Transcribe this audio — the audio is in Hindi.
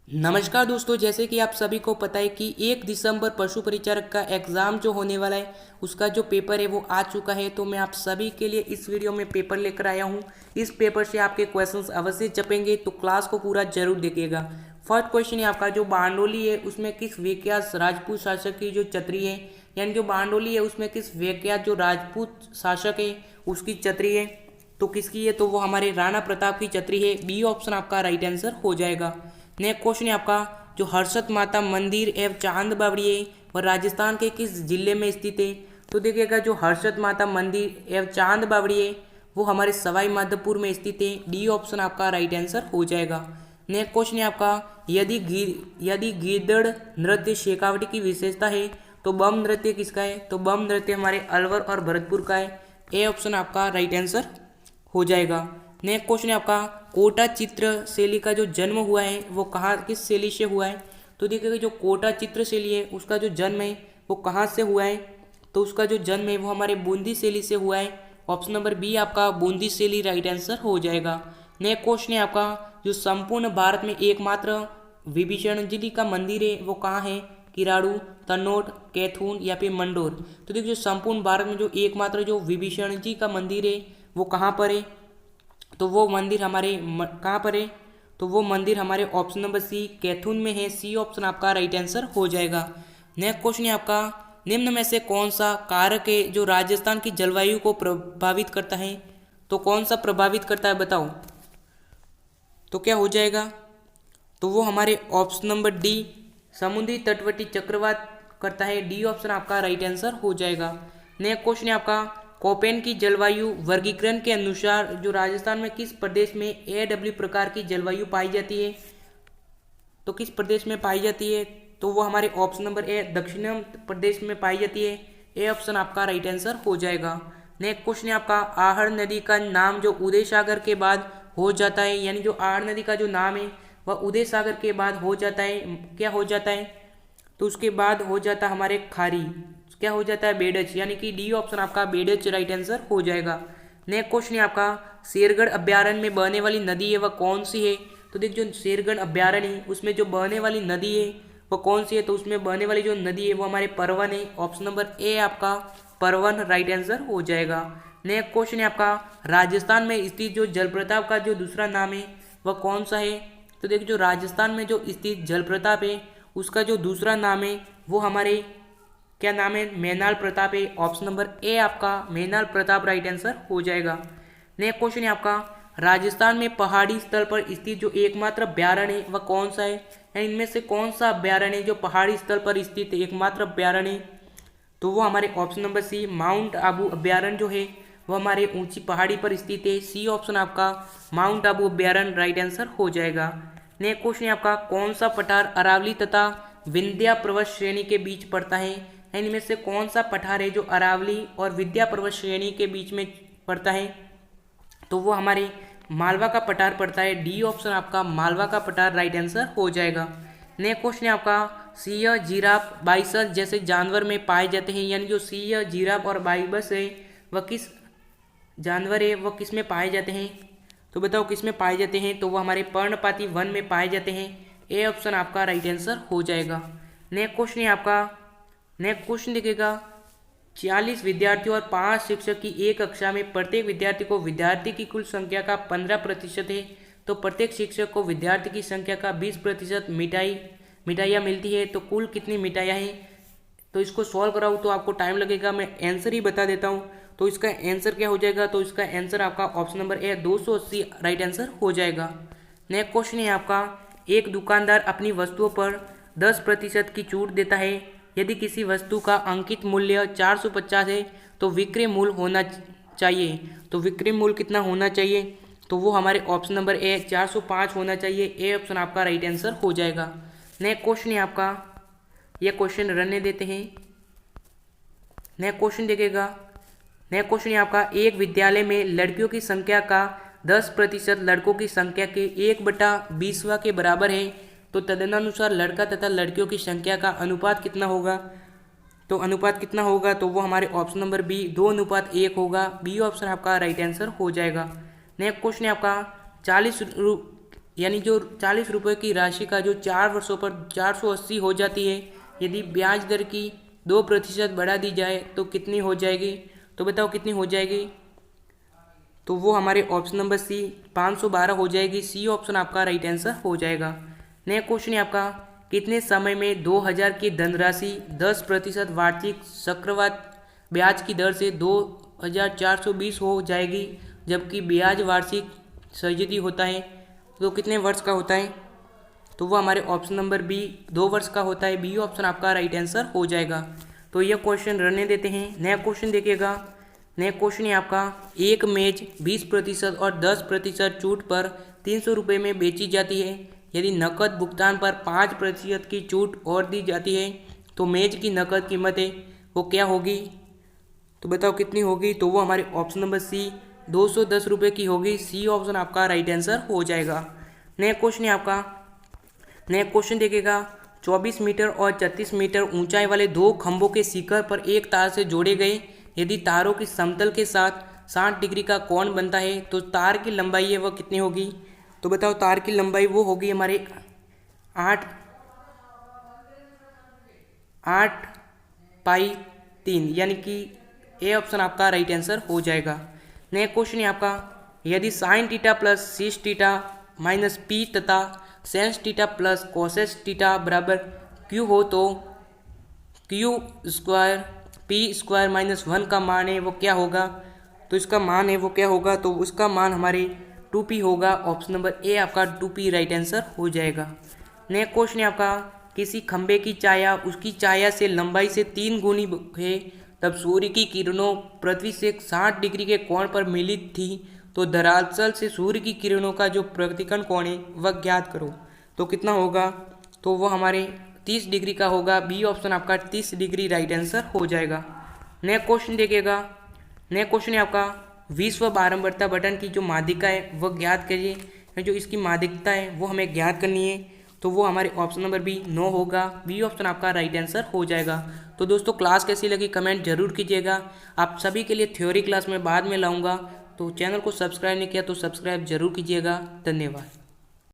नमस्कार दोस्तों, जैसे कि आप सभी को पता है कि 1 दिसंबर पशु परिचारक का एग्ज़ाम जो होने वाला है उसका जो पेपर है वो आ चुका है। तो मैं आप सभी के लिए इस वीडियो में पेपर लेकर आया हूँ। इस पेपर से आपके क्वेश्चंस अवश्य छपेंगे, तो क्लास को पूरा जरूर देखिएगा। फर्स्ट क्वेश्चन है आपका, जो बारडोली है उसमें किस विख्यात राजपूत शासक की जो छतरी है, यानी जो बारडोली है उसमें किस विख्यात जो राजपूत शासक है उसकी छतरी है, तो किसकी है, तो वो हमारे राणा प्रताप की छतरी है। बी ऑप्शन आपका राइट आंसर हो जाएगा। नेक्स्ट क्वेश्चन है आपका, जो हर्षद माता मंदिर एवं चांद बावड़ी है वह राजस्थान के किस जिले में स्थित है, तो देखिएगा जो हर्षद माता मंदिर एवं चांद बावड़ी है वो हमारे सवाई माधोपुर में स्थित है। डी ऑप्शन आपका राइट आंसर हो जाएगा। नेक्स्ट क्वेश्चन है आपका, यदि गीदड़ नृत्य शेखावटी की विशेषता है तो बम नृत्य किसका है, तो बम नृत्य हमारे अलवर और भरतपुर का है। ए ऑप्शन आपका राइट आंसर हो जाएगा। नेक्स्ट क्वेश्चन है आपका, कोटा चित्र शैली का जो जन्म हुआ है वो कहाँ किस शैली से हुआ है, तो देखिएगा जो कोटा चित्र शैली है उसका जो जन्म है वो कहाँ से हुआ है, तो उसका जो जन्म है वो हमारे बूंदी शैली से हुआ है। ऑप्शन नंबर बी आपका बूंदी शैली राइट आंसर हो जाएगा। नेक्स्ट क्वेश्चन है आपका, जो संपूर्ण भारत में एकमात्र विभीषण जी का मंदिर है वो कहाँ है, किराड़ू, तनोट, कैथून या फिर मंडोर, तो देखिए जो संपूर्ण भारत में जो एकमात्र जो विभीषण जी का मंदिर है वो कहाँ पर है, तो वो मंदिर हमारे कहाँ पर है, तो वो मंदिर हमारे ऑप्शन नंबर सी कैथून में है। सी ऑप्शन आपका राइट आंसर हो जाएगा। नेक्स्ट क्वेश्चन है आपका, निम्न में से कौन सा कारक है जो राजस्थान की जलवायु को प्रभावित करता है, तो कौन सा प्रभावित करता है बताओ, तो क्या हो जाएगा, तो वो हमारे ऑप्शन नंबर डी समुद्री तटवर्ती चक्रवात करता है। डी ऑप्शन आपका राइट आंसर हो जाएगा। नेक्स्ट क्वेश्चन है आपका, कोपेन की जलवायु वर्गीकरण के अनुसार जो राजस्थान में किस प्रदेश में AW प्रकार की जलवायु पाई जाती है, तो किस प्रदेश में पाई जाती है, तो वो हमारे ऑप्शन नंबर ए दक्षिण प्रदेश में पाई जाती है। ए ऑप्शन आपका राइट आंसर हो जाएगा। नेक्स्ट क्वेश्चन है आपका, आहर नदी का नाम जो उदय सागर के बाद हो जाता है, यानी जो आहर नदी का जो नाम है वह उदय सागर के बाद हो जाता है, क्या हो जाता है, तो उसके बाद हो जाता है हमारे खारी, क्या हो जाता है बेडज, यानी कि डी ऑप्शन आपका बेडज राइट आंसर हो जाएगा। नेक्स्ट क्वेश्चन है आपका, शेरगढ़ अभ्यारण्य में बहने वाली नदी है वह कौन सी है, तो देख जो शेरगढ़ अभ्यारण्य है उसमें जो बहने वाली नदी है वह कौन सी है, तो उसमें बहने वाली जो नदी है वो हमारे परवन है। ऑप्शन नंबर ए आपका परवन राइट आंसर हो जाएगा। नेक्स्ट क्वेश्चन है आपका, राजस्थान में स्थित जो जलप्रताप का जो दूसरा नाम है वह कौन सा है, तो देखिए जो राजस्थान में जो स्थित जलप्रताप है उसका जो दूसरा नाम है वो हमारे क्या नाम है, मैनाल प्रताप है। ऑप्शन नंबर ए आपका मैनाल प्रताप राइट आंसर हो जाएगा। नेक्स्ट क्वेश्चन है आपका, राजस्थान में पहाड़ी स्थल पर स्थित जो एकमात्र अभ्यारण्य है वह कौन सा है, यानी इनमें से कौन सा अभ्यारण्य है जो पहाड़ी स्थल पर स्थित एकमात्र अभ्यारण्य है, तो वो हमारे option number C Mount Abu अभ्यारण्य जो है वो हमारे ऊंची पहाड़ी पर स्थित है। सी ऑप्शन आपका माउंट आबू अभ्यारण्य राइट आंसर हो जाएगा। नेक्स्ट क्वेश्चन है आपका, कौन सा पठार अरावली तथा विंध्या पर्वत श्रेणी के बीच पड़ता है, इनमें से कौन सा पठार है जो अरावली और विंध्या पर्वत श्रेणी के बीच में पड़ता है, तो वो हमारे मालवा का पठार पड़ता है। डी ऑप्शन आपका मालवा का पठार राइट आंसर हो जाएगा। नेक्स्ट क्वेश्चन है आपका, सिंह, जिराफ, बाइसन जैसे जानवर में पाए जाते हैं, यानी जो सिंह, जिराफ और बाइबस है वह किस जानवर है, वह किस में पाए जाते हैं, तो बताओ किस में पाए जाते हैं, तो वह हमारे पर्णपाती वन में पाए जाते हैं। ए ऑप्शन आपका राइट आंसर हो जाएगा। नेक्स्ट क्वेश्चन है आपका, नेक्स्ट क्वेश्चन देखिएगा, 40 विद्यार्थियों और 5 शिक्षक की एक कक्षा में प्रत्येक विद्यार्थी को विद्यार्थी की कुल संख्या का 15% है, तो प्रत्येक शिक्षक को विद्यार्थी की संख्या का 20% मिठाइयाँ मिलती है, तो कुल कितनी मिठाइयाँ हैं, तो इसको सॉल्व कराऊँ तो आपको टाइम लगेगा, मैं आंसर ही बता देता हूँ। तो इसका आंसर क्या हो जाएगा, तो इसका आंसर आपका option number A 280 right answer हो जाएगा। नेक्स्ट क्वेश्चन है आपका, एक दुकानदार अपनी वस्तुओं पर 10% की छूट देता है, यदि किसी वस्तु का अंकित मूल्य 450 है तो विक्रय मूल्य होना चाहिए, तो विक्रय मूल्य कितना होना चाहिए, तो वो हमारे ऑप्शन नंबर ए 405 होना चाहिए। ए ऑप्शन आपका राइट आंसर हो जाएगा। नेक्स्ट क्वेश्चन है आपका, यह क्वेश्चन रहने देते हैं। नेक्स्ट क्वेश्चन देखिएगा, नेक्स्ट क्वेश्चन है आपका, एक विद्यालय में लड़कियों की संख्या का 10% लड़कों की संख्या के 1/20 के बराबर है, तो तदनुसार लड़का तथा लड़कियों की संख्या का अनुपात कितना होगा, तो अनुपात कितना होगा, तो वो हमारे ऑप्शन नंबर बी 2:1 होगा। बी ऑप्शन आपका राइट आंसर हो जाएगा। नेक्स्ट क्वेश्चन है आपका, यानी जो 40 रुपये की राशि का जो 4 वर्षों पर 480 हो जाती है, यदि ब्याज दर की 2% बढ़ा दी जाए तो कितनी हो जाएगी? तो बताओ कितनी हो जाएगी? तो वो हमारे ऑप्शन नंबर सी 512 हो जाएगी। सी ऑप्शन आपका राइट आंसर हो जाएगा। नेक्स्ट क्वेश्चन है आपका, कितने समय में 2000 की धनराशि 10% वार्षिक चक्रवात ब्याज की दर से 2420 हो जाएगी, जबकि ब्याज वार्षिक सजती होता है तो कितने वर्ष का होता है? तो वो हमारे ऑप्शन नंबर बी 2 वर्ष का होता है। बी ऑप्शन आपका राइट आंसर हो जाएगा। तो यह क्वेश्चन रहने देते हैं। नया क्वेश्चन देखिएगा। नया क्वेश्चन है आपका, एक मेज 20% और 10% छूट पर 300 रुपये में बेची जाती है। यदि नकद भुगतान पर 5% की छूट और दी जाती है तो मेज की नकद कीमत है वो क्या होगी? तो बताओ कितनी होगी? तो वो हमारे ऑप्शन नंबर सी 210 रुपये की होगी। सी ऑप्शन आपका राइट आंसर हो जाएगा। नेक्स्ट क्वेश्चन है आपका। नेक्स्ट क्वेश्चन देखिएगा, 24 मीटर और 36 मीटर ऊंचाई वाले 2 खंभों के शिखर पर एक तार से जोड़े गए। यदि तारों की समतल के साथ 60 डिग्री का कोण बनता है तो तार की लंबाई है वह कितनी होगी? तो बताओ तार की लंबाई वो होगी हमारे 8 पाई 3, यानी कि ए ऑप्शन आपका राइट आंसर हो जाएगा। नेक्स्ट क्वेश्चन है आपका, यदि साइन टीटा प्लस सिस टीटा माइनस पी तथा sense theta plus causes theta बराबर क्यू हो तो Q square P square minus 1 का मान है वो क्या होगा? तो इसका मान है वो क्या होगा? तो उसका मान हमारे 2p होगा। ऑप्शन नंबर ए आपका 2p राइट आंसर हो जाएगा। नेक्स्ट क्वेश्चन है आपका, किसी खंबे की छाया उसकी छाया से लंबाई से 3 गुनी है, तब सूर्य की किरणों पृथ्वी से 60 डिग्री के कोण पर मिलित थी, तो दरअसल से सूर्य की किरणों का जो प्रतिकर्ण कोण है वह ज्ञात करो। तो कितना होगा? तो वो हमारे 30 डिग्री का होगा। बी ऑप्शन आपका 30 डिग्री राइट आंसर हो जाएगा। नेक्स्ट क्वेश्चन देखिएगा। नेक्स्ट क्वेश्चन है आपका, विश्व बारंबारता बटन की जो माध्यिका है वह ज्ञात करिए। जो इसकी माध्यिकता है वो हमें ज्ञात करनी है। तो वो हमारे ऑप्शन नंबर बी 9 होगा। बी ऑप्शन आपका राइट आंसर हो जाएगा। तो दोस्तों क्लास कैसी लगी कमेंट जरूर कीजिएगा। आप सभी के लिए थ्योरी क्लास में बाद में लाऊंगा। तो चैनल को सब्सक्राइब नहीं किया तो सब्सक्राइब जरूर कीजिएगा। धन्यवाद।